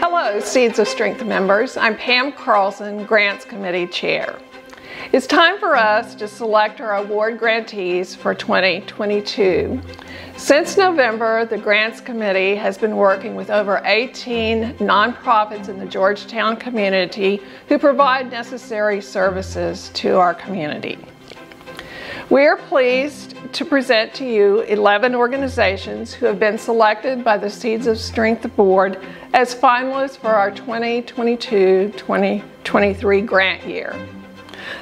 Hello, Seeds of Strength members. I'm Pam Carlson, Grants Committee Chair. It's time for us to select our award grantees for 2022. Since November, the Grants Committee has been working with over 18 nonprofits in the Georgetown community who provide necessary services to our community. We are pleased to present to you 11 organizations who have been selected by the Seeds of Strength Board as finalists for our 2022-2023 grant year.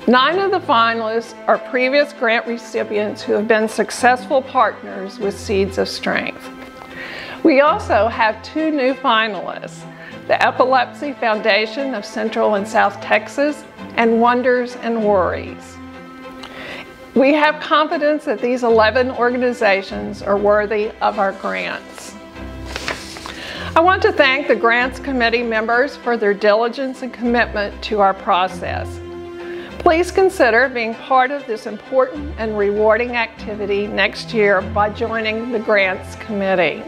9 of the finalists are previous grant recipients who have been successful partners with Seeds of Strength. We also have 2 new finalists, the Epilepsy Foundation of Central and South Texas and Wonders and Worries. We have confidence that these 11 organizations are worthy of our grants. I want to thank the Grants Committee members for their diligence and commitment to our process. Please consider being part of this important and rewarding activity next year by joining the Grants Committee.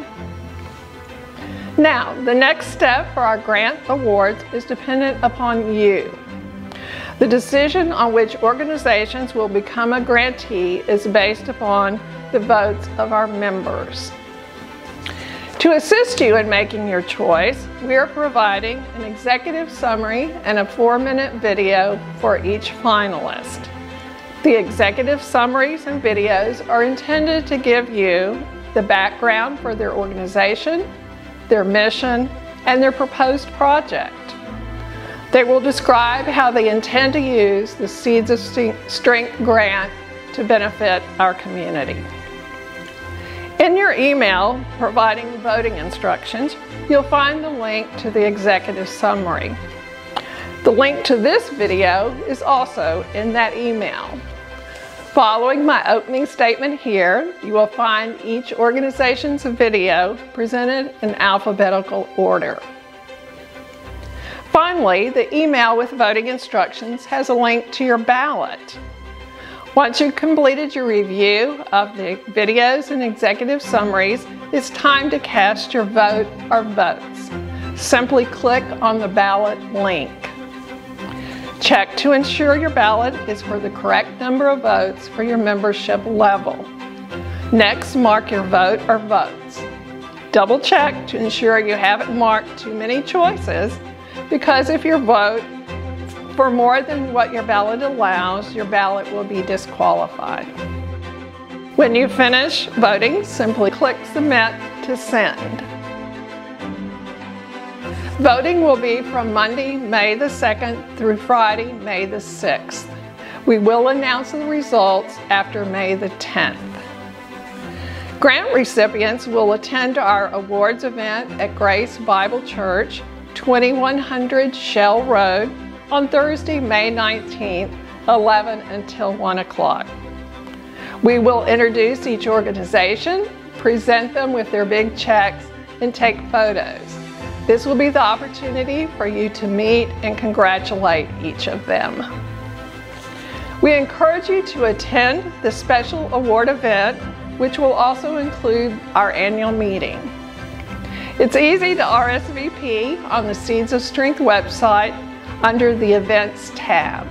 Now, the next step for our grant awards is dependent upon you. The decision on which organizations will become a grantee is based upon the votes of our members. To assist you in making your choice, we are providing an executive summary and a 4-minute video for each finalist. The executive summaries and videos are intended to give you the background for their organization, their mission, and their proposed project. They will describe how they intend to use the Seeds of Strength grant to benefit our community. In your email providing voting instructions, you'll find the link to the executive summary. The link to this video is also in that email. Following my opening statement here, you will find each organization's video presented in alphabetical order. Finally, the email with voting instructions has a link to your ballot. Once you've completed your review of the videos and executive summaries, it's time to cast your vote or votes. Simply click on the ballot link. Check to ensure your ballot is for the correct number of votes for your membership level. Next, mark your vote or votes. Double check to ensure you haven't marked too many choices, because if your vote for more than what your ballot allows, your ballot will be disqualified. When you finish voting, simply click Submit to send. Voting will be from Monday, May the 2nd through Friday, May the 6th. We will announce the results after May the 10th. Grant recipients will attend our awards event at Grace Bible Church, 2100 Shell Road, on Thursday, May 19th, 11 until 1 o'clock. We will introduce each organization, present them with their big checks, and take photos. This will be the opportunity for you to meet and congratulate each of them. We encourage you to attend the special award event, which will also include our annual meeting. It's easy to RSVP on the Seeds of Strength website under the Events tab.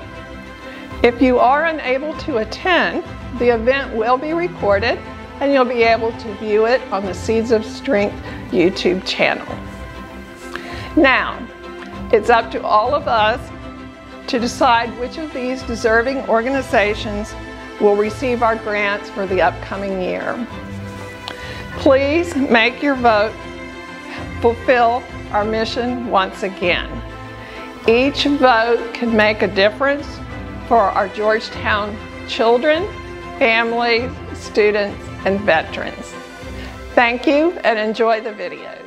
If you are unable to attend, the event will be recorded and you'll be able to view it on the Seeds of Strength YouTube channel. Now, it's up to all of us to decide which of these deserving organizations will receive our grants for the upcoming year. Please make your vote fulfill our mission once again. Each vote can make a difference for our Georgetown children, families, students, and veterans. Thank you and enjoy the videos.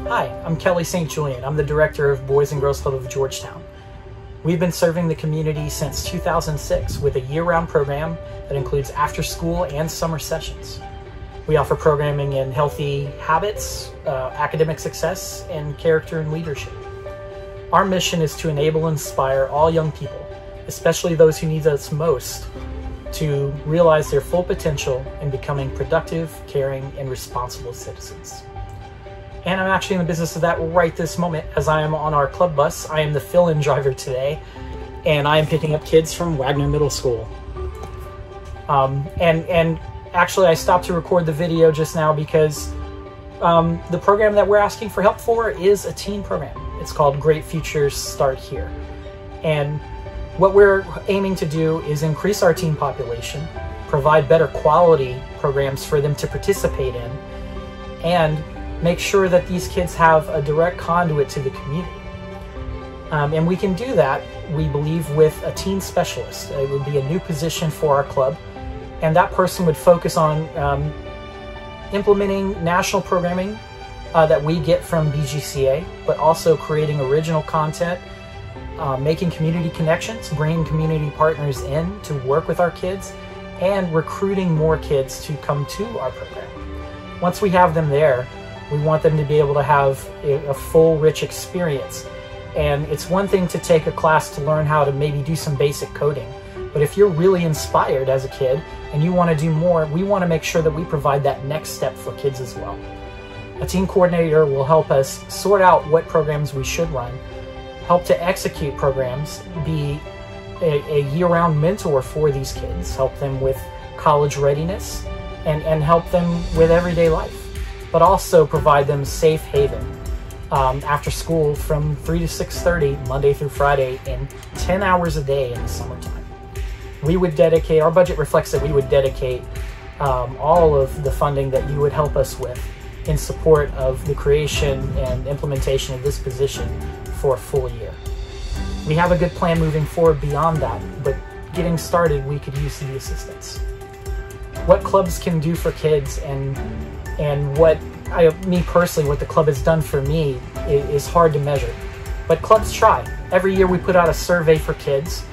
Hi, I'm Kelly St. Julian. I'm the Director of Boys and Girls Club of Georgetown. We've been serving the community since 2006 with a year-round program that includes after-school and summer sessions. We offer programming in healthy habits, academic success, and character and leadership. Our mission is to enable and inspire all young people, especially those who need us most, to realize their full potential in becoming productive, caring, and responsible citizens. And I'm actually in the business of that right this moment as I am on our club bus. I am the fill-in driver today, and I am picking up kids from Wagner Middle School. And actually I stopped to record the video just now because the program that we're asking for help for is a teen program. It's called Great Futures Start Here. And what we're aiming to do is increase our teen population, provide better quality programs for them to participate in, and make sure that these kids have a direct conduit to the community. And we can do that, we believe, with a teen specialist. It would be a new position for our club, and that person would focus on implementing national programming that we get from BGCA, but also creating original content, making community connections, bringing community partners in to work with our kids, and recruiting more kids to come to our program. Once we have them there, we want them to be able to have a full, rich experience. And it's one thing to take a class to learn how to maybe do some basic coding, but if you're really inspired as a kid and you want to do more, we want to make sure that we provide that next step for kids as well. A teen coordinator will help us sort out what programs we should run, help to execute programs, be a year-round mentor for these kids, help them with college readiness, and help them with everyday life, but also provide them safe haven after school from 3 to 6:30, Monday through Friday, and 10 hours a day in the summertime. We would dedicate, our budget reflects that we would dedicate all of the funding that you would help us with in support of the creation and implementation of this position for a full year. We have a good plan moving forward beyond that, but getting started, we could use the assistance. What clubs can do for kids and what me personally, what the club has done for me is hard to measure. But clubs try. Every year we put out a survey for kids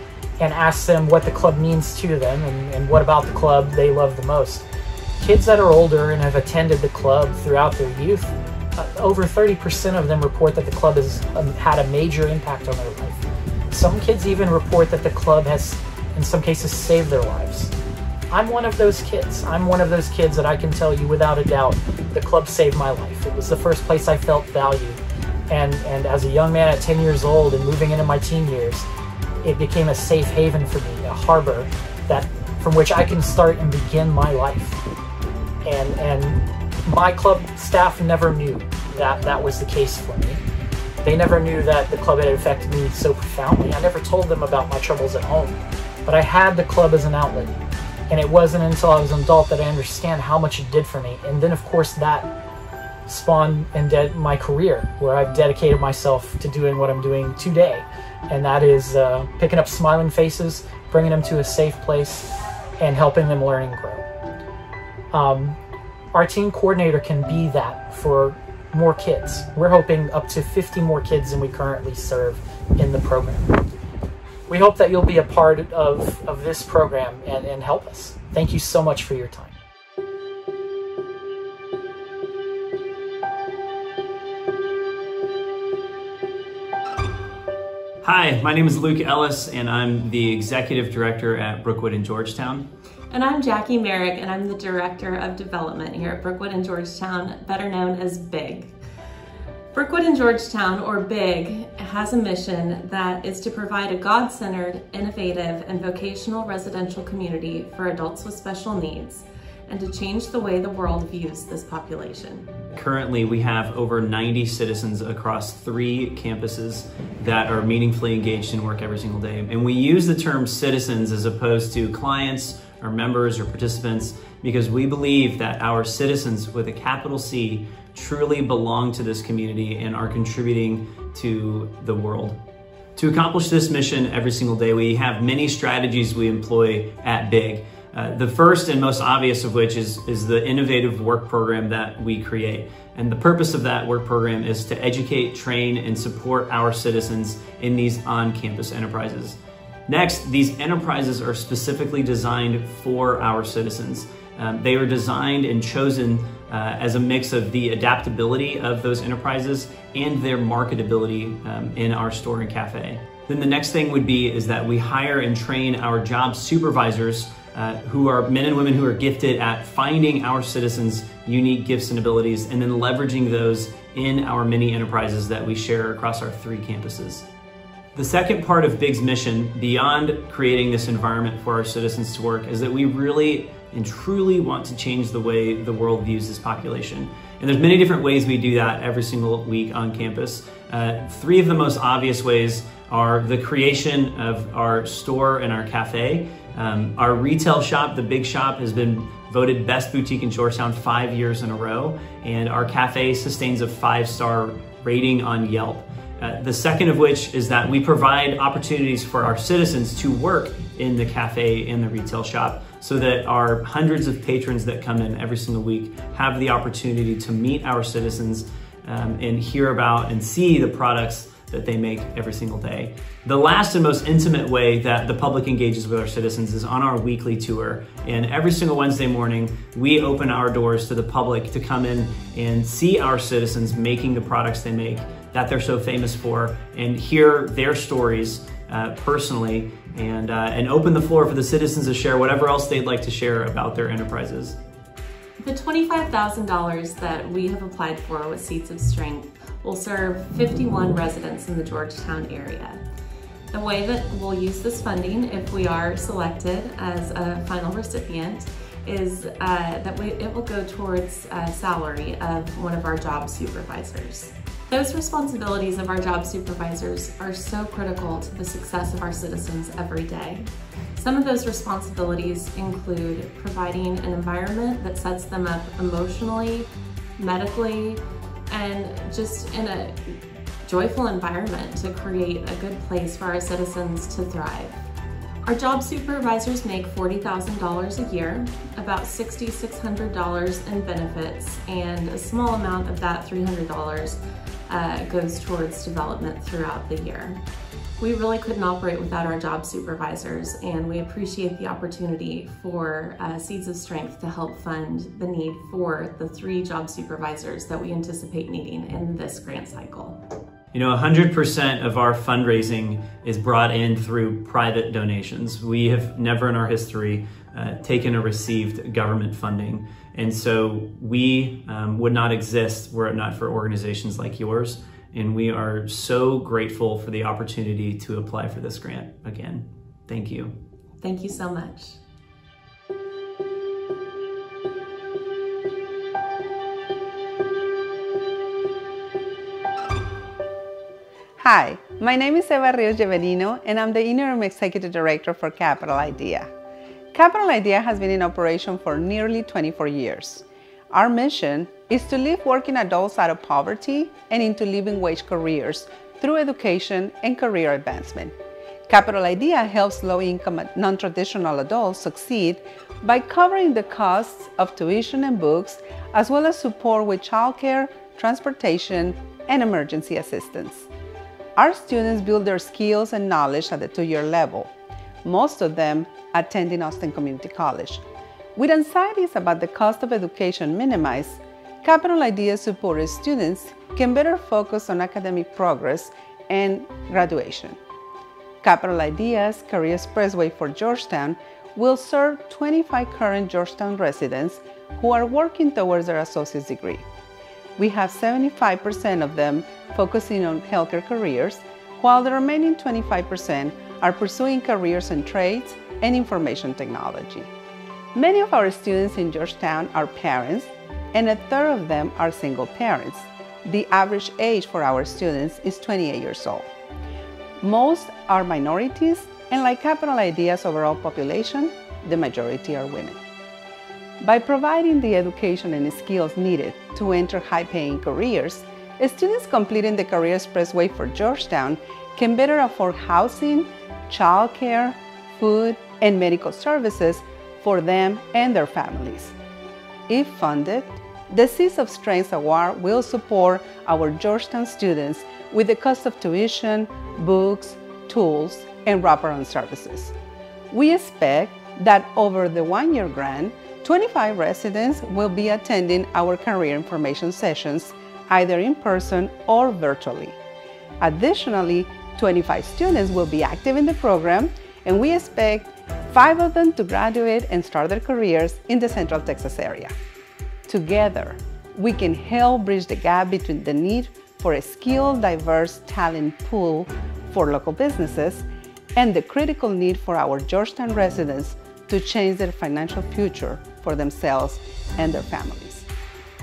and ask them what the club means to them and what about the club they love the most. Kids that are older and have attended the club throughout their youth, over 30% of them report that the club has had a major impact on their life. Some kids even report that the club has, in some cases, saved their lives. I'm one of those kids. I'm one of those kids that I can tell you without a doubt, the club saved my life. It was the first place I felt valued. And as a young man at 10 years old and moving into my teen years, it became a safe haven for me, a harbor from which I can start and begin my life. And my club staff never knew that that was the case for me. They never knew that the club had affected me so profoundly. I never told them about my troubles at home, but I had the club as an outlet. And it wasn't until I was an adult that I understand how much it did for me. And then of course that spawned my career, where I've dedicated myself to doing what I'm doing today. And that is picking up smiling faces, bringing them to a safe place, and helping them learn and grow. Our teen coordinator can be that for more kids. We're hoping up to 50 more kids than we currently serve in the program. We hope that you'll be a part of this program and help us. Thank you so much for your time. Hi, my name is Luke Ellis, and I'm the Executive Director at Brookwood in Georgetown. And I'm Jackie Merrick, and I'm the Director of Development here at Brookwood in Georgetown, better known as BIG. Brookwood in Georgetown, or BIG, has a mission that is to provide a God-centered, innovative, and vocational residential community for adults with special needs, and to change the way the world views this population. Currently, we have over 90 citizens across 3 campuses that are meaningfully engaged in work every single day. And we use the term citizens as opposed to clients or members or participants because we believe that our citizens with a capital C truly belong to this community and are contributing to the world. To accomplish this mission every single day, we have many strategies we employ at BIG. The first and most obvious of which is the innovative work program that we create. And the purpose of that work program is to educate, train, and support our citizens in these on-campus enterprises. Next, these enterprises are specifically designed for our citizens. They are designed and chosen as a mix of the adaptability of those enterprises and their marketability in our store and cafe. Then the next thing would be is that we hire and train our job supervisors who are men and women who are gifted at finding our citizens' unique gifts and abilities and then leveraging those in our many enterprises that we share across our 3 campuses. The second part of BIG's mission, beyond creating this environment for our citizens to work, is that we really and truly want to change the way the world views this population. And there's many different ways we do that every single week on campus. 3 of the most obvious ways are the creation of our store and our cafe. Our retail shop, the Big Shop, has been voted best boutique in Georgetown 5 years in a row, and our cafe sustains a 5-star rating on Yelp. The second of which is that we provide opportunities for our citizens to work in the cafe and the retail shop so that our hundreds of patrons that come in every single week have the opportunity to meet our citizens and hear about and see the products that they make every single day. The last and most intimate way that the public engages with our citizens is on our weekly tour. And every single Wednesday morning, we open our doors to the public to come in and see our citizens making the products they make that they're so famous for and hear their stories personally and open the floor for the citizens to share whatever else they'd like to share about their enterprises. The $25,000 that we have applied for with Seeds of Strength will serve 51 residents in the Georgetown area. The way that we'll use this funding, if we are selected as a final recipient, is that it will go towards salary of one of our job supervisors. Those responsibilities of our job supervisors are so critical to the success of our citizens every day. Some of those responsibilities include providing an environment that sets them up emotionally, medically, and just in a joyful environment to create a good place for our citizens to thrive. Our job supervisors make $40,000 a year, about $6,600 in benefits, and a small amount of that, $300, goes towards development throughout the year. We really couldn't operate without our job supervisors, and we appreciate the opportunity for Seeds of Strength to help fund the need for the 3 job supervisors that we anticipate needing in this grant cycle. You know, 100% of our fundraising is brought in through private donations. We have never in our history taken or received government funding. And so we would not exist were it not for organizations like yours. And we are so grateful for the opportunity to apply for this grant again. Thank you. Thank you so much. Hi, my name is Eva Rios Gevelino, and I'm the Interim Executive Director for Capital Idea. Capital Idea has been in operation for nearly 24 years. Our mission is to lift working adults out of poverty and into living wage careers through education and career advancement. Capital Idea helps low-income non-traditional adults succeed by covering the costs of tuition and books, as well as support with childcare, transportation, and emergency assistance. Our students build their skills and knowledge at the 2-year level, most of them attending Austin Community College. With anxieties about the cost of education minimized, Capital Idea supported students can better focus on academic progress and graduation. Capital Idea's Career Expressway for Georgetown will serve 25 current Georgetown residents who are working towards their associate's degree. We have 75% of them focusing on healthcare careers, while the remaining 25% are pursuing careers in trades and information technology. Many of our students in Georgetown are parents, and 1/3 of them are single parents. The average age for our students is 28 years old. Most are minorities, and like Capital Idea's overall population, the majority are women. By providing the education and skills needed to enter high-paying careers, students completing the Career Expressway for Georgetown can better afford housing, childcare, food, and medical services for them and their families. If funded, the Seeds of Strength Award will support our Georgetown students with the cost of tuition, books, tools, and wraparound services. We expect that over the one-year grant, 25 residents will be attending our career information sessions, either in person or virtually. Additionally, 25 students will be active in the program, and we expect 5 of them to graduate and start their careers in the Central Texas area. Together, we can help bridge the gap between the need for a skilled, diverse talent pool for local businesses and the critical need for our Georgetown residents to change their financial future for themselves and their families.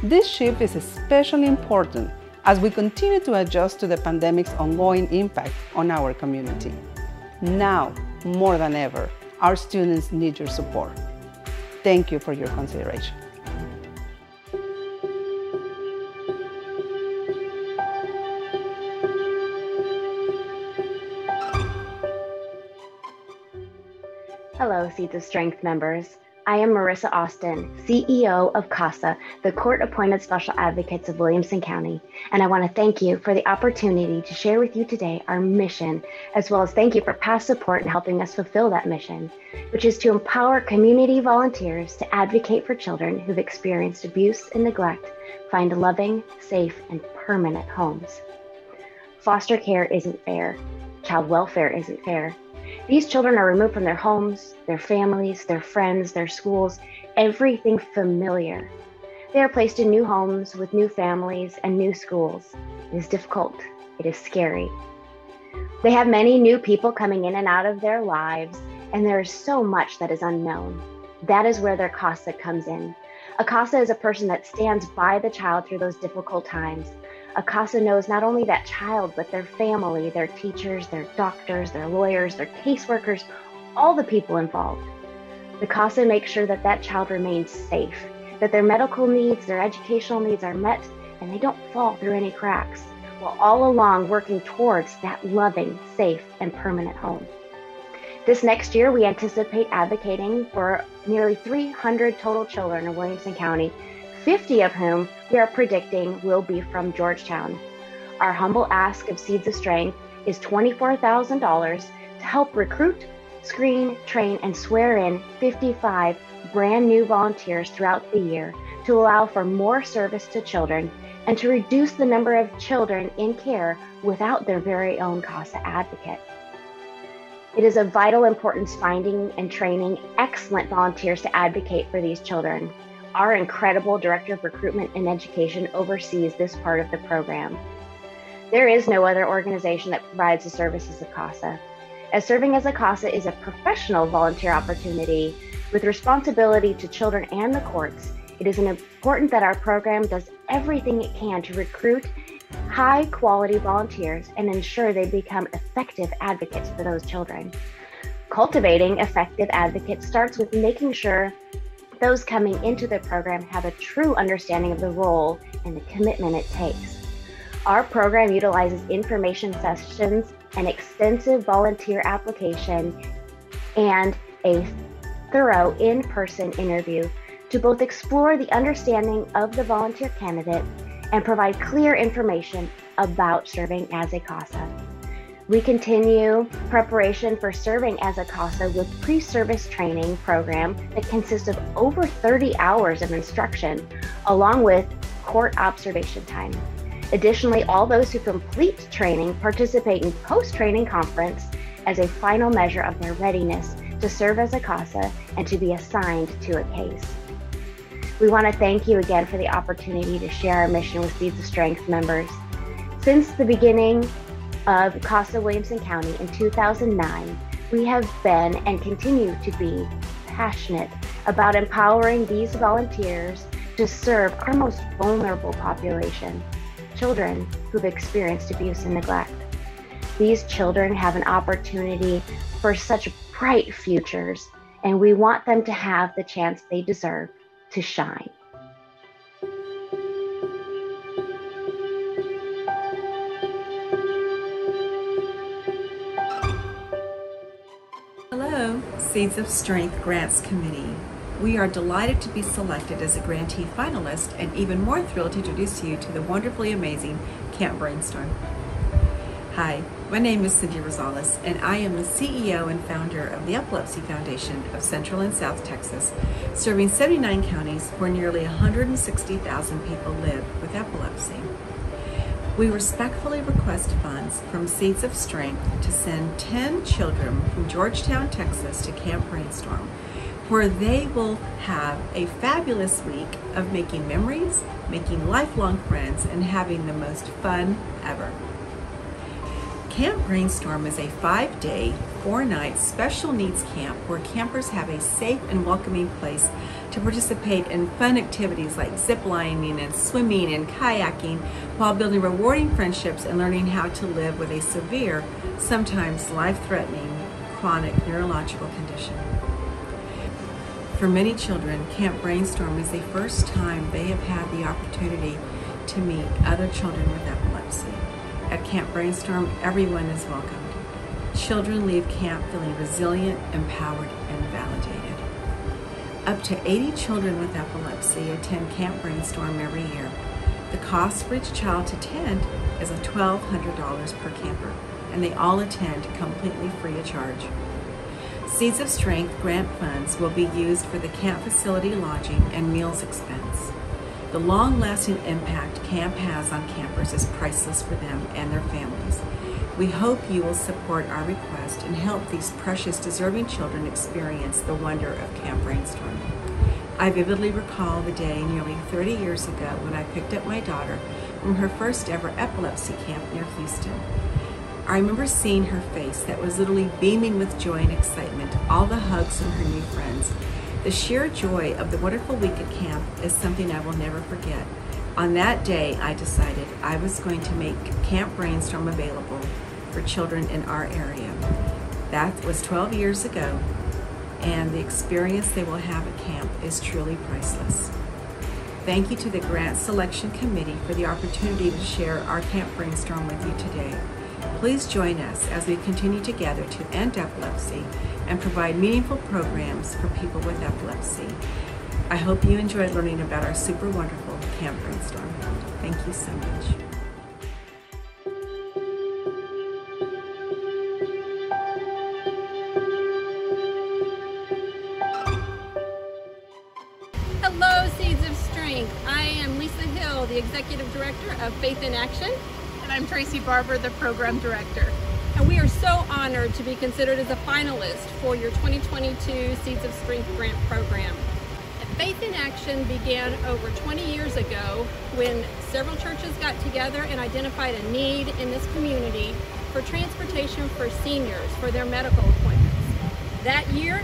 This shift is especially important as we continue to adjust to the pandemic's ongoing impact on our community. Now, more than ever, our students need your support. Thank you for your consideration. Hello, Seeds of Strength members. I am Marissa Austin, CEO of CASA, the Court-Appointed Special Advocates of Williamson County, and I want to thank you for the opportunity to share with you today our mission, as well as thank you for past support in helping us fulfill that mission, which is to empower community volunteers to advocate for children who've experienced abuse and neglect, find loving, safe, and permanent homes. Foster care isn't fair. Child welfare isn't fair. These children are removed from their homes, their families, their friends, their schools, everything familiar. They are placed in new homes with new families and new schools. It is difficult. It is scary. They have many new people coming in and out of their lives, and there is so much that is unknown. That is where their CASA comes in. A CASA is a person that stands by the child through those difficult times. A CASA knows not only that child, but their family, their teachers, their doctors, their lawyers, their caseworkers, all the people involved. The CASA makes sure that that child remains safe, that their medical needs, their educational needs are met, and they don't fall through any cracks, while all along working towards that loving, safe, and permanent home. This next year, we anticipate advocating for nearly 300 total children in Williamson County, 50 of whom we are predicting will be from Georgetown. Our humble ask of Seeds of Strength is $24,000 to help recruit, screen, train, and swear in 55 brand new volunteers throughout the year to allow for more service to children and to reduce the number of children in care without their very own CASA advocate. It is of vital importance finding and training excellent volunteers to advocate for these children. Our incredible Director of Recruitment and Education oversees this part of the program. There is no other organization that provides the services of CASA. As serving as a CASA is a professional volunteer opportunity with responsibility to children and the courts, it is important that our program does everything it can to recruit high-quality volunteers and ensure they become effective advocates for those children. Cultivating effective advocates starts with making sure those coming into the program have a true understanding of the role and the commitment it takes. Our program utilizes information sessions, an extensive volunteer application, and a thorough in-person interview to both explore the understanding of the volunteer candidate and provide clear information about serving as a CASA. We continue preparation for serving as a CASA with pre-service training program that consists of over 30 hours of instruction, along with court observation time. Additionally, all those who complete training participate in post-training conference as a final measure of their readiness to serve as a CASA and to be assigned to a case. We want to thank you again for the opportunity to share our mission with Seeds of Strength members. Since the beginning of CASA Williamson County in 2009, we have been and continue to be passionate about empowering these volunteers to serve our most vulnerable population, children who've experienced abuse and neglect. These children have an opportunity for such bright futures, and we want them to have the chance they deserve to shine. Hello, Seeds of Strength Grants Committee. We are delighted to be selected as a grantee finalist and even more thrilled to introduce you to the wonderfully amazing Camp Brainstorm. Hi, my name is Cindy Rosales and I am the CEO and founder of the Epilepsy Foundation of Central and South Texas, serving 79 counties where nearly 160,000 people live with epilepsy. We respectfully request funds from Seeds of Strength to send 10 children from Georgetown, Texas to Camp Brainstorm, where they will have a fabulous week of making memories, making lifelong friends, and having the most fun ever. Camp Brainstorm is a 5-day, 4-night special needs camp where campers have a safe and welcoming place to participate in fun activities like zip lining and swimming and kayaking while building rewarding friendships and learning how to live with a severe, sometimes life-threatening, chronic neurological condition. For many children, Camp Brainstorm is the first time they have had the opportunity to meet other children with epilepsy. At Camp Brainstorm, everyone is welcomed. Children leave camp feeling resilient, empowered, and validated. Up to 80 children with epilepsy attend Camp Brainstorm every year. The cost for each child to attend is $1,200 per camper, and they all attend completely free of charge. Seeds of Strength grant funds will be used for the camp facility lodging and meals expense. The long-lasting impact camp has on campers is priceless for them and their families. We hope you will support our request and help these precious, deserving children experience the wonder of Camp Brainstorm. I vividly recall the day nearly 30 years ago when I picked up my daughter from her first ever epilepsy camp near Houston. I remember seeing her face that was literally beaming with joy and excitement, all the hugs from her new friends. The sheer joy of the wonderful week at camp is something I will never forget. On that day, I decided I was going to make Camp Brainstorm available for children in our area. That was 12 years ago, and the experience they will have at camp is truly priceless. Thank you to the Grant Selection Committee for the opportunity to share our Camp Brainstorm with you today. Please join us as we continue together to end epilepsy and provide meaningful programs for people with epilepsy. I hope you enjoyed learning about our super wonderful Camp Brainstorm. Thank you so much. Hello, Seeds of Strength. I am Lisa Hill, the Executive Director of Faith in Action. And I'm Tracy Barber, the Program Director. And we are so honored to be considered as a finalist for your 2022 Seeds of Strength Grant Program. Faith in Action began over 20 years ago when several churches got together and identified a need in this community for transportation for seniors for their medical appointments. That year,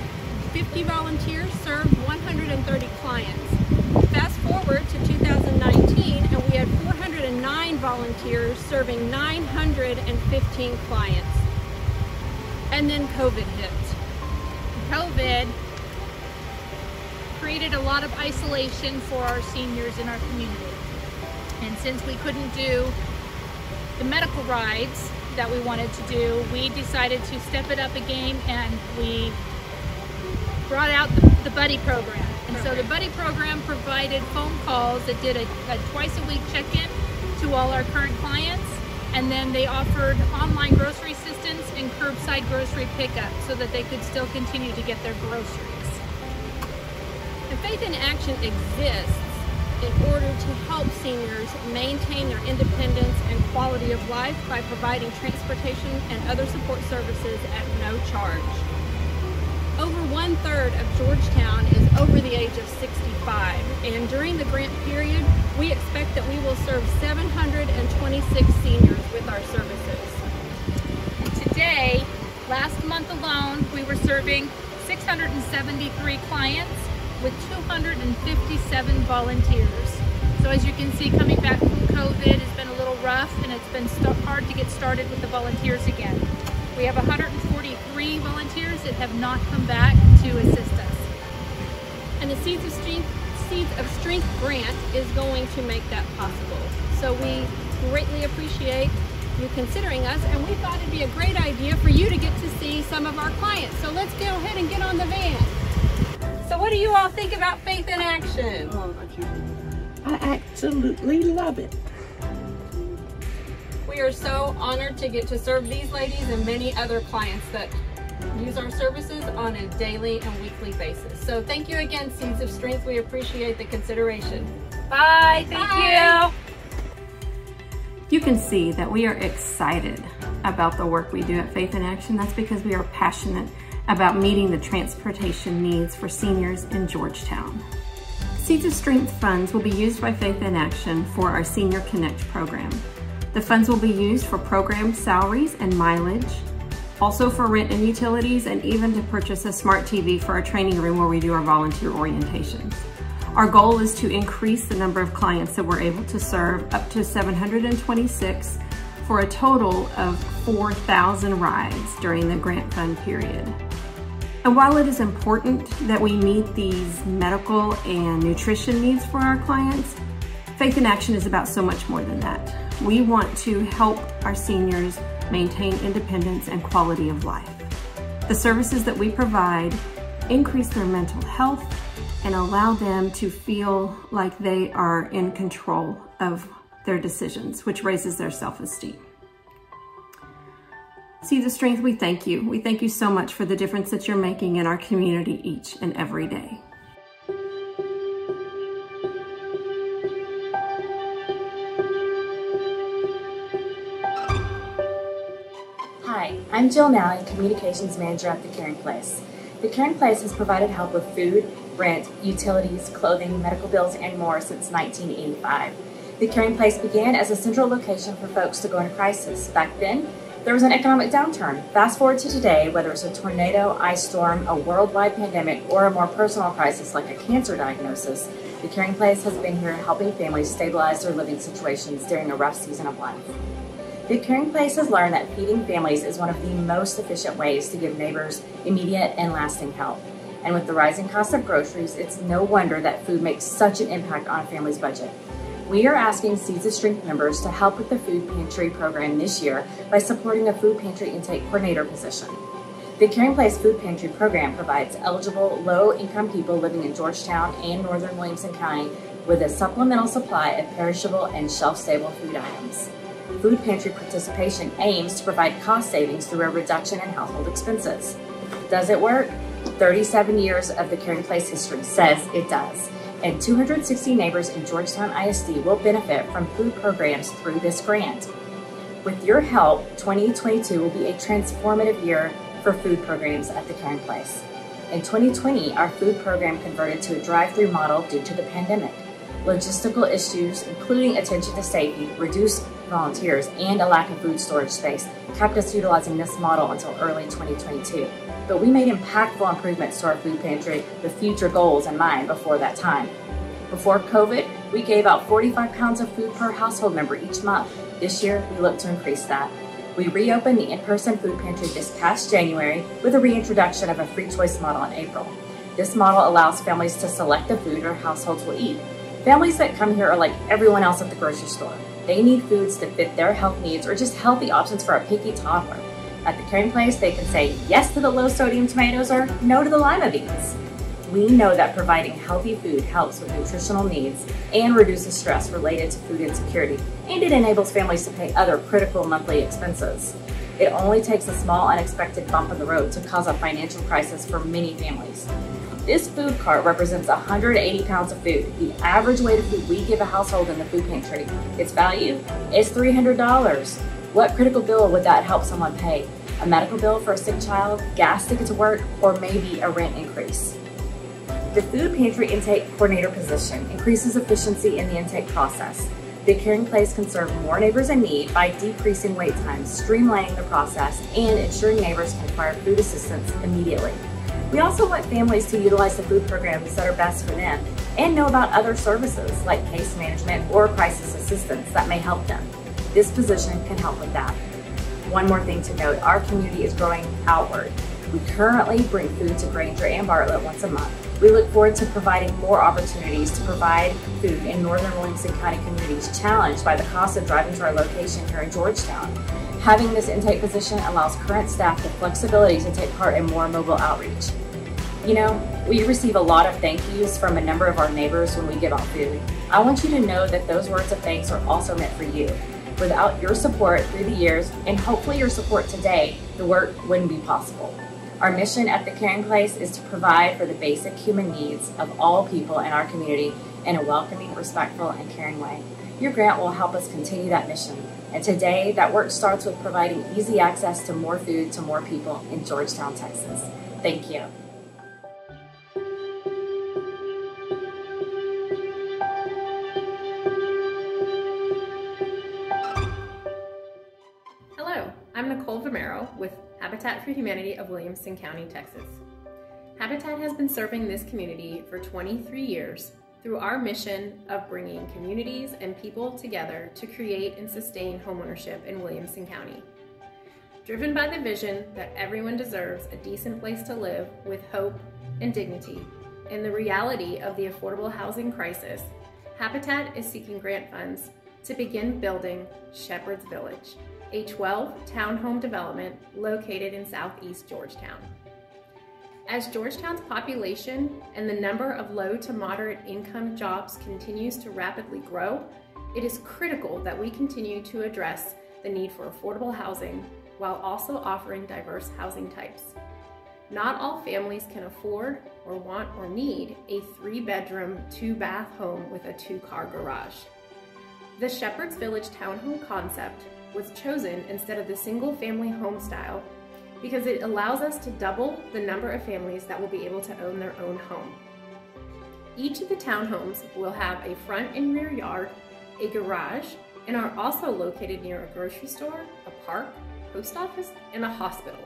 50 volunteers served 130 clients. Fast forward to 2019 and we had 409 volunteers serving 915 clients. And then COVID hit. COVID created a lot of isolation for our seniors in our community. And since we couldn't do the medical rides that we wanted to do, we decided to step it up a game and we brought out the buddy program. And so the buddy program provided phone calls that did a twice-a-week check-in to all our current clients, and then they offered online grocery assistance and curbside grocery pickup so that they could still continue to get their groceries. And Faith in Action exists in order to help seniors maintain their independence and quality of life by providing transportation and other support services at no charge. Over 1/3 of Georgetown is over the age of 65, and during the grant period, we expect that we will serve 726 seniors with our services. Today, last month alone, we were serving 673 clients with 257 volunteers. So as you can see, coming back from COVID has been a little rough, and it's been hard to get started with the volunteers again. We have 143 volunteers that have not come back to assist us. And the Seeds of Strength grant is going to make that possible. So we greatly appreciate you considering us, and we thought it'd be a great idea for you to get to see some of our clients. So let's go ahead and get on on the van. So what do you all think about Faith in Action? I absolutely love it. We are so honored to get to serve these ladies and many other clients that use our services on a daily and weekly basis. So thank you again, Seeds of Strength. We appreciate the consideration. Bye, thank you. You can see that we are excited about the work we do at Faith in Action. That's because we are passionate about meeting the transportation needs for seniors in Georgetown. Seeds of Strength funds will be used by Faith in Action for our Senior Connect program. The funds will be used for program salaries and mileage, also for rent and utilities, and even to purchase a smart TV for our training room where we do our volunteer orientations. Our goal is to increase the number of clients that we're able to serve up to 726 for a total of 4,000 rides during the grant fund period. And while it is important that we meet these medical and nutrition needs for our clients, Faith in Action is about so much more than that. We want to help our seniors maintain independence and quality of life. The services that we provide increase their mental health and allow them to feel like they are in control of their decisions, which raises their self-esteem. Seeds of Strength, we thank you. We thank you so much for the difference that you're making in our community each and every day. Hi, I'm Jill Nally, Communications Manager at The Caring Place. The Caring Place has provided help with food, rent, utilities, clothing, medical bills, and more since 1985. The Caring Place began as a central location for folks to go into crisis. Back then, there was an economic downturn. Fast forward to today, whether it's a tornado, ice storm, a worldwide pandemic, or a more personal crisis like a cancer diagnosis, The Caring Place has been here helping families stabilize their living situations during a rough season of life. The Caring Place has learned that feeding families is one of the most efficient ways to give neighbors immediate and lasting help. And with the rising cost of groceries, it's no wonder that food makes such an impact on a family's budget. We are asking Seeds of Strength members to help with the food pantry program this year by supporting a food pantry intake coordinator position. The Caring Place Food Pantry program provides eligible low-income people living in Georgetown and northern Williamson County with a supplemental supply of perishable and shelf-stable food items. Food pantry participation aims to provide cost savings through a reduction in household expenses. Does it work? 37 years of the Caring Place history says it does. And 260 neighbors in Georgetown ISD will benefit from food programs through this grant. With your help, 2022 will be a transformative year for food programs at the Caring Place. In 2020, our food program converted to a drive-through model due to the pandemic. Logistical issues, including attention to safety, reduced volunteers, and a lack of food storage space kept us utilizing this model until early 2022. But we made impactful improvements to our food pantry with future goals in mind before that time. Before COVID, we gave out 45 pounds of food per household member each month. This year, we look to increase that. We reopened the in-person food pantry this past January with a reintroduction of a free choice model in April. This model allows families to select the food their households will eat. Families that come here are like everyone else at the grocery store. They need foods that fit their health needs or just healthy options for a picky toddler. At the Caring Place, they can say yes to the low-sodium tomatoes or no to the lima beans. We know that providing healthy food helps with nutritional needs and reduces stress related to food insecurity, and it enables families to pay other critical monthly expenses. It only takes a small unexpected bump in the road to cause a financial crisis for many families. This food cart represents 180 pounds of food, the average weight of food we give a household in the food pantry. Its value is $300. What critical bill would that help someone pay? A medical bill for a sick child, gas to get to work, or maybe a rent increase? The food pantry intake coordinator position increases efficiency in the intake process. The Caring Place can serve more neighbors in need by decreasing wait times, streamlining the process, and ensuring neighbors can acquire food assistance immediately. We also want families to utilize the food programs that are best for them and know about other services like case management or crisis assistance that may help them. This position can help with that. One more thing to note, our community is growing outward. We currently bring food to Granger and Bartlett once a month. We look forward to providing more opportunities to provide food in northern Williamson County communities challenged by the cost of driving to our location here in Georgetown. Having this intake position allows current staff the flexibility to take part in more mobile outreach. You know, we receive a lot of thank yous from a number of our neighbors when we give out food. I want you to know that those words of thanks are also meant for you. Without your support through the years, and hopefully your support today, the work wouldn't be possible. Our mission at the Caring Place is to provide for the basic human needs of all people in our community in a welcoming, respectful, and caring way. Your grant will help us continue that mission. And today, that work starts with providing easy access to more food to more people in Georgetown, Texas. Thank you. Hello, I'm Nicole Vomero with Habitat for Humanity of Williamson County, Texas. Habitat has been serving this community for 23 years through our mission of bringing communities and people together to create and sustain homeownership in Williamson County. Driven by the vision that everyone deserves a decent place to live with hope and dignity, and the reality of the affordable housing crisis, Habitat is seeking grant funds to begin building Shepherd's Village, a 12 townhome development located in southeast Georgetown. As Georgetown's population and the number of low to moderate income jobs continues to rapidly grow, it is critical that we continue to address the need for affordable housing while also offering diverse housing types. Not all families can afford or want or need a 3-bedroom, 2-bath home with a 2-car garage. The Shepherd's Village townhome concept was chosen instead of the single-family home style because it allows us to double the number of families that will be able to own their own home. Each of the townhomes will have a front and rear yard, a garage, and are also located near a grocery store, a park, post office, and a hospital.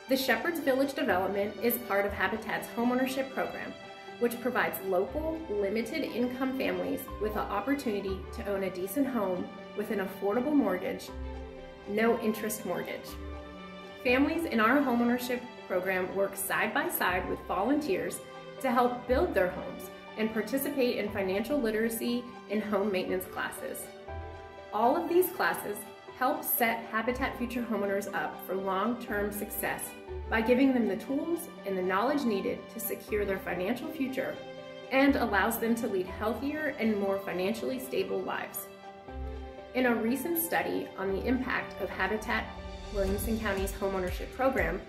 The Shepherd's Village development is part of Habitat's homeownership program, which provides local, limited income families with the opportunity to own a decent home with an affordable mortgage, no interest mortgage. Families in our homeownership program work side by side with volunteers to help build their homes and participate in financial literacy and home maintenance classes. All of these classes help set Habitat Future homeowners up for long-term success by giving them the tools and the knowledge needed to secure their financial future and allows them to lead healthier and more financially stable lives. In a recent study on the impact of Habitat Williamson County's homeownership program,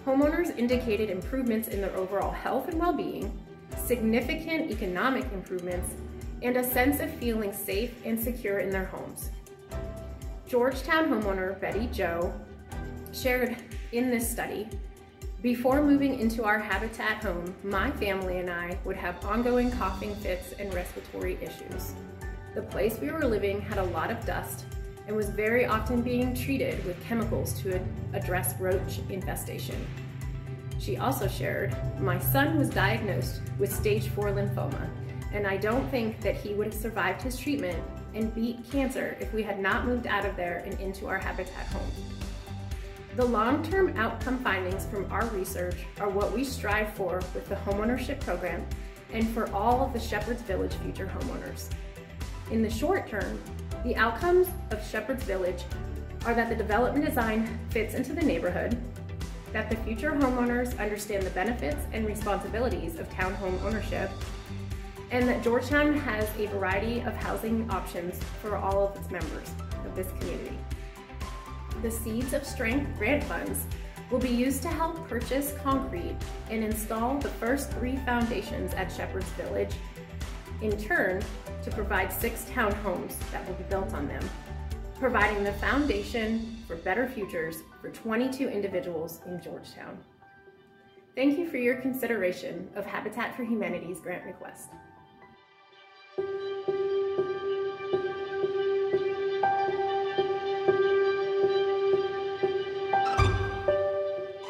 homeowners indicated improvements in their overall health and well-being, significant economic improvements, and a sense of feeling safe and secure in their homes. Georgetown homeowner Betty Jo shared in this study, "Before moving into our Habitat home, my family and I would have ongoing coughing fits and respiratory issues. The place we were living had a lot of dust and was very often being treated with chemicals to address roach infestation." She also shared, "My son was diagnosed with stage 4 lymphoma, and I don't think that he would have survived his treatment and beat cancer if we had not moved out of there and into our Habitat home." The long-term outcome findings from our research are what we strive for with the homeownership program and for all of the Shepherd's Village future homeowners. In the short term, the outcomes of Shepherd's Village are that the development design fits into the neighborhood, that the future homeowners understand the benefits and responsibilities of townhome ownership, and that Georgetown has a variety of housing options for all of its members of this community. The Seeds of Strength grant funds will be used to help purchase concrete and install the first 3 foundations at Shepherd's Village, in turn to provide 6 townhomes that will be built on them, providing the foundation for better futures for 22 individuals in Georgetown. Thank you for your consideration of Habitat for Humanity's grant request.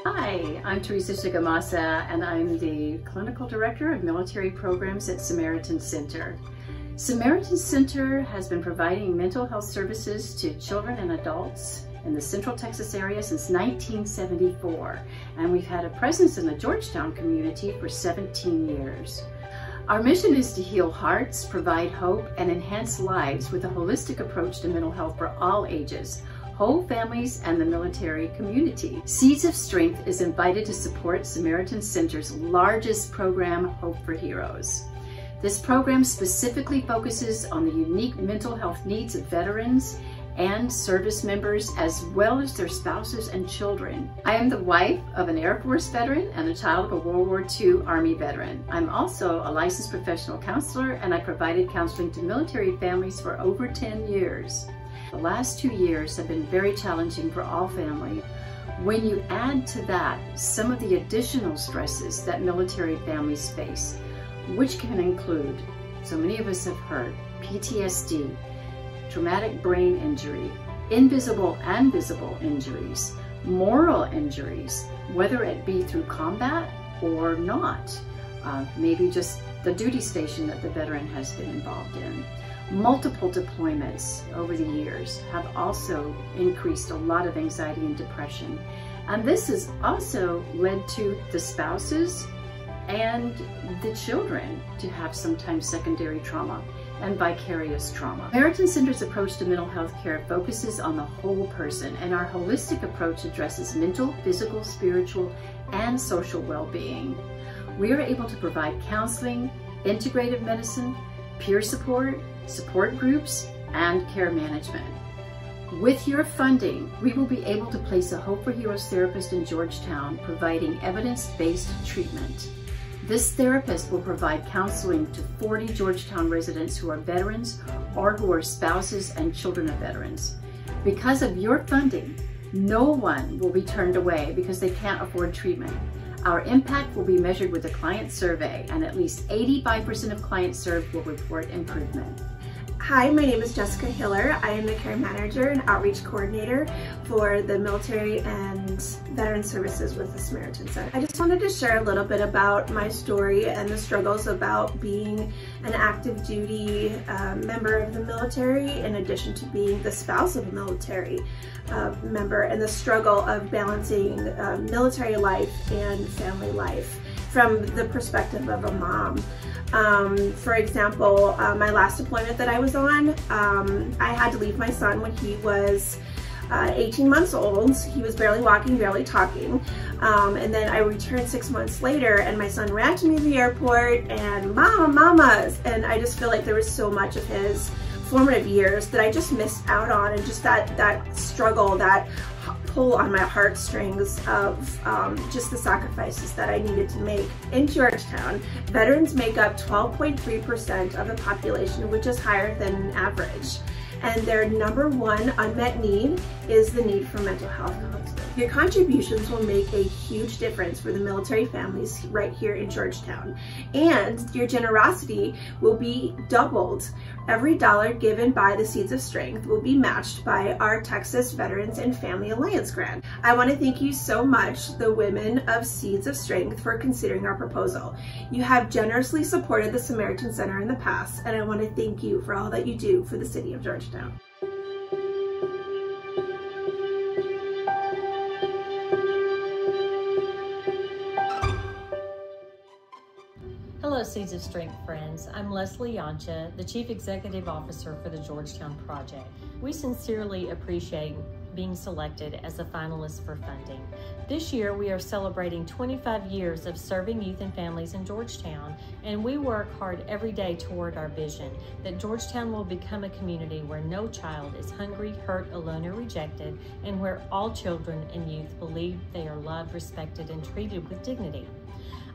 Hi, I'm Teresa Shigemasa, and I'm the Clinical Director of Military Programs at Samaritan Center. Samaritan Center has been providing mental health services to children and adults in the Central Texas area since 1974, and we've had a presence in the Georgetown community for 17 years. Our mission is to heal hearts, provide hope, and enhance lives with a holistic approach to mental health for all ages, whole families and the military community. Seeds of Strength is invited to support Samaritan Center's largest program, Hope for Heroes. This program specifically focuses on the unique mental health needs of veterans and service members, as well as their spouses and children. I am the wife of an Air Force veteran and the child of a World War II Army veteran. I'm also a licensed professional counselor, and I provided counseling to military families for over 10 years. The last 2 years have been very challenging for all families. When you add to that some of the additional stresses that military families face, which can include, so many of us have heard, PTSD, traumatic brain injury, invisible and visible injuries, moral injuries, whether it be through combat or not, maybe just the duty station that the veteran has been involved in. Multiple deployments over the years have also increased a lot of anxiety and depression. And this has also led to the spouses and the children to have sometimes secondary trauma and vicarious trauma. Samaritan Center's approach to mental health care focuses on the whole person, and our holistic approach addresses mental, physical, spiritual, and social well-being. We are able to provide counseling, integrative medicine, peer support, support groups, and care management. With your funding, we will be able to place a Hope for Heroes therapist in Georgetown, providing evidence-based treatment. This therapist will provide counseling to 40 Georgetown residents who are veterans or who are spouses and children of veterans. Because of your funding, no one will be turned away because they can't afford treatment. Our impact will be measured with a client survey, and at least 85% of clients served will report improvement. Hi, my name is Jessica Hiller. I am the care manager and outreach coordinator for the military and veteran services with the Samaritan Center. I just wanted to share a little bit about my story and the struggles about being an active duty member of the military, in addition to being the spouse of a military member, and the struggle of balancing military life and family life from the perspective of a mom. For example, my last deployment that I was on, I had to leave my son when he was 18 months old. He was barely walking, barely talking. And then I returned 6 months later, and my son ran to me in the airport and mama, and I just feel like there was so much of his formative years that I just missed out on, and just that struggle, that pull on my heartstrings of just the sacrifices that I needed to make. In Georgetown, veterans make up 12.3% of the population, which is higher than average. And their #1 unmet need is the need for mental health counseling. Your contributions will make a huge difference for the military families right here in Georgetown. And your generosity will be doubled. Every dollar given by the Seeds of Strength will be matched by our Texas Veterans and Family Alliance grant. I want to thank you so much, the women of Seeds of Strength, for considering our proposal. You have generously supported the Samaritan Center in the past, and I want to thank you for all that you do for the city of Georgetown. Hello, Seeds of Strength friends. I'm Leslie Yoncha, the Chief Executive Officer for the Georgetown Project. We sincerely appreciate being selected as a finalist for funding. This year, we are celebrating 25 years of serving youth and families in Georgetown, and we work hard every day toward our vision that Georgetown will become a community where no child is hungry, hurt, alone, or rejected, and where all children and youth believe they are loved, respected, and treated with dignity.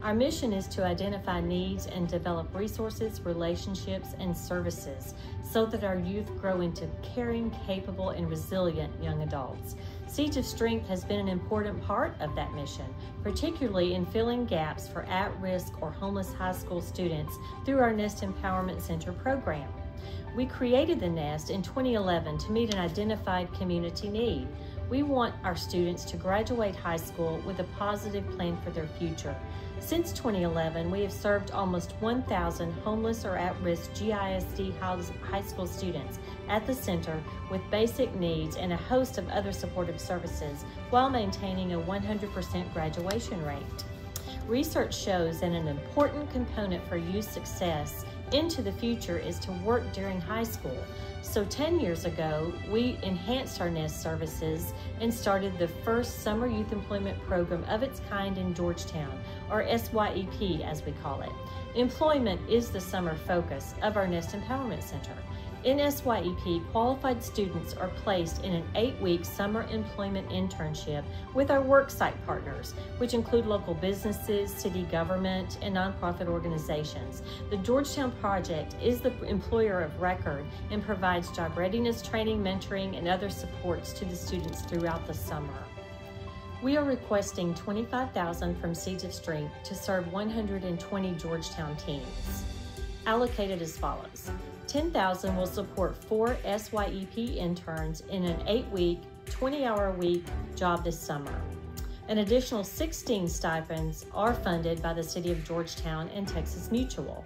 Our mission is to identify needs and develop resources, relationships, and services so that our youth grow into caring, capable, and resilient young adults. Seeds of Strength has been an important part of that mission, particularly in filling gaps for at-risk or homeless high school students through our Nest Empowerment Center program. We created the Nest in 2011 to meet an identified community need. We want our students to graduate high school with a positive plan for their future. Since 2011, we have served almost 1,000 homeless or at-risk GISD high school students at the center with basic needs and a host of other supportive services while maintaining a 100% graduation rate. Research shows that an important component for youth success into the future is to work during high school. So 10 years ago, we enhanced our NEST services and started the first summer youth employment program of its kind in Georgetown, or SYEP as we call it. Employment is the summer focus of our NEST Empowerment Center. In SYEP, qualified students are placed in an 8-week summer employment internship with our worksite partners, which include local businesses, city government, and nonprofit organizations. The Georgetown Project is the employer of record and provides job readiness training, mentoring, and other supports to the students throughout the summer. We are requesting $25,000 from Seeds of Strength to serve 120 Georgetown teams. Allocated as follows. $10,000 will support 4 SYEP interns in an 8-week, 20-hour-a-week job this summer. An additional 16 stipends are funded by the City of Georgetown and Texas Mutual.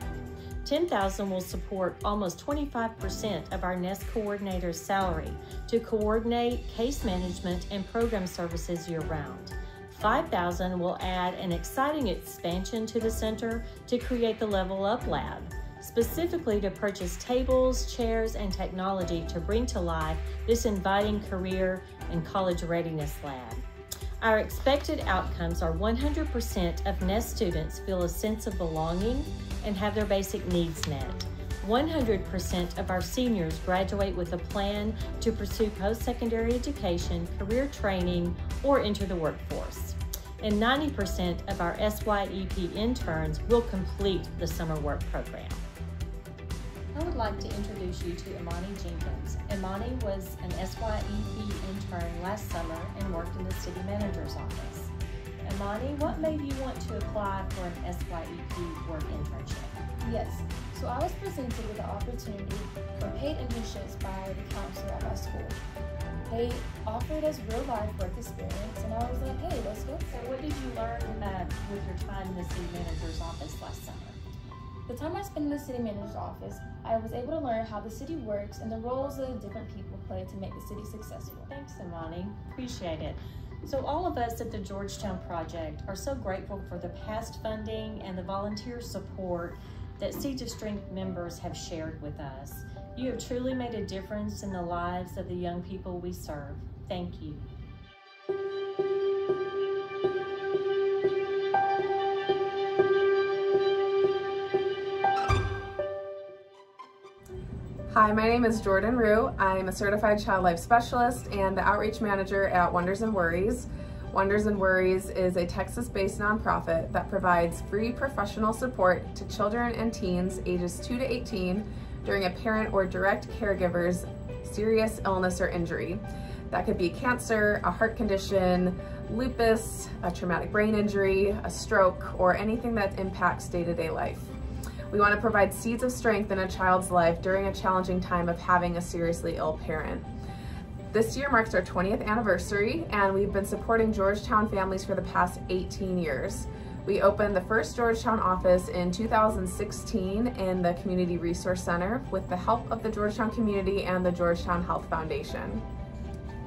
$10,000 will support almost 25% of our NEST coordinator's salary to coordinate case management and program services year-round. $5,000 will add an exciting expansion to the center to create the Level Up Lab, specifically to purchase tables, chairs, and technology to bring to life this inviting career and college readiness lab. Our expected outcomes are 100% of NEST students feel a sense of belonging and have their basic needs met. 100% of our seniors graduate with a plan to pursue post-secondary education, career training, or enter the workforce. And 90% of our SYEP interns will complete the summer work program. I would like to introduce you to Imani Jenkins. Imani was an SYEP intern last summer and worked in the city manager's office. Imani, what made you want to apply for an SYEP work internship? Yes, so I was presented with the opportunity for paid internships by the counselor at my school. They offered us real-life work experience, and I was like, hey, let's go. So what did you learn with your time in the city manager's office last summer? The time I spent in the city manager's office, I was able to learn how the city works and the roles that different people play to make the city successful. Thanks, Imani. Appreciate it. So all of us at the Georgetown Project are so grateful for the past funding and the volunteer support that Seeds of Strength members have shared with us. You have truly made a difference in the lives of the young people we serve. Thank you. Hi, my name is Jordan Rue. I'm a certified child life specialist and the outreach manager at Wonders and Worries. Wonders and Worries is a Texas-based nonprofit that provides free professional support to children and teens ages 2 to 18 during a parent or direct caregiver's serious illness or injury. That could be cancer, a heart condition, lupus, a traumatic brain injury, a stroke, or anything that impacts day-to-day life. We want to provide seeds of strength in a child's life during a challenging time of having a seriously ill parent. This year marks our 20th anniversary, and we've been supporting Georgetown families for the past 18 years. We opened the first Georgetown office in 2016 in the Community Resource Center with the help of the Georgetown community and the Georgetown Health Foundation.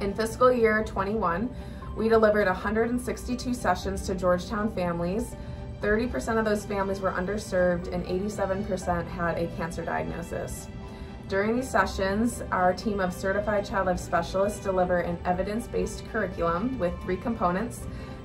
In fiscal year 21, we delivered 162 sessions to Georgetown families. 30% of those families were underserved and 87% had a cancer diagnosis. During these sessions, our team of certified child life specialists deliver an evidence-based curriculum with 3 components.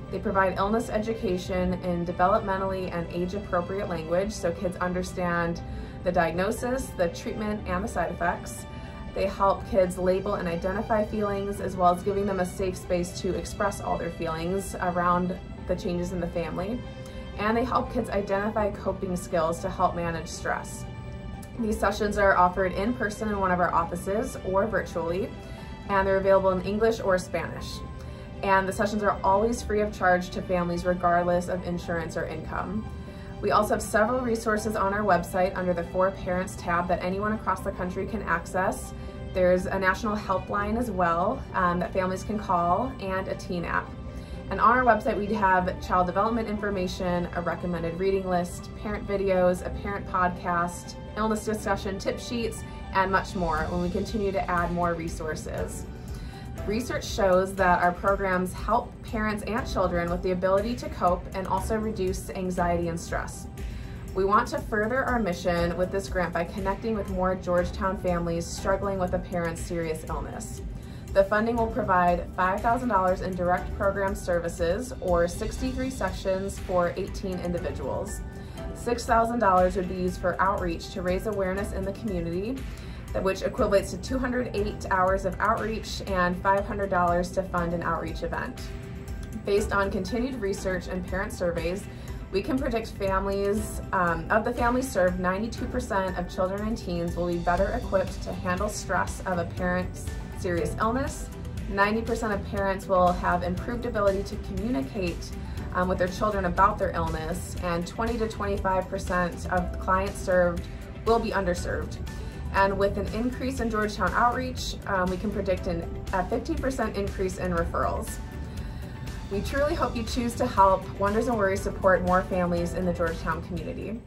They provide illness education in developmentally and age-appropriate language so kids understand the diagnosis, the treatment, and the side effects. They help kids label and identify feelings, as well as giving them a safe space to express all their feelings around the changes in the family. And they help kids identify coping skills to help manage stress. These sessions are offered in person in one of our offices or virtually, and they're available in English or Spanish. And the sessions are always free of charge to families regardless of insurance or income. We also have several resources on our website under the For Parents tab that anyone across the country can access. There's a national helpline as well that families can call, and a teen app. And on our website, we have child development information, a recommended reading list, parent videos, a parent podcast, illness discussion tip sheets, and much more when we continue to add more resources. Research shows that our programs help parents and children with the ability to cope and also reduce anxiety and stress. We want to further our mission with this grant by connecting with more Georgetown families struggling with a parent's serious illness. The funding will provide $5,000 in direct program services, or 63 sections for 18 individuals. $6,000 would be used for outreach to raise awareness in the community, which equates to 208 hours of outreach, and $500 to fund an outreach event. Based on continued research and parent surveys, we can predict families, of the families served, 92% of children and teens will be better equipped to handle stress of a parent's serious illness. 90% of parents will have improved ability to communicate with their children about their illness, and 20 to 25% of clients served will be underserved. And with an increase in Georgetown outreach, we can predict a 50% increase in referrals. We truly hope you choose to help Wonders and Worries support more families in the Georgetown community.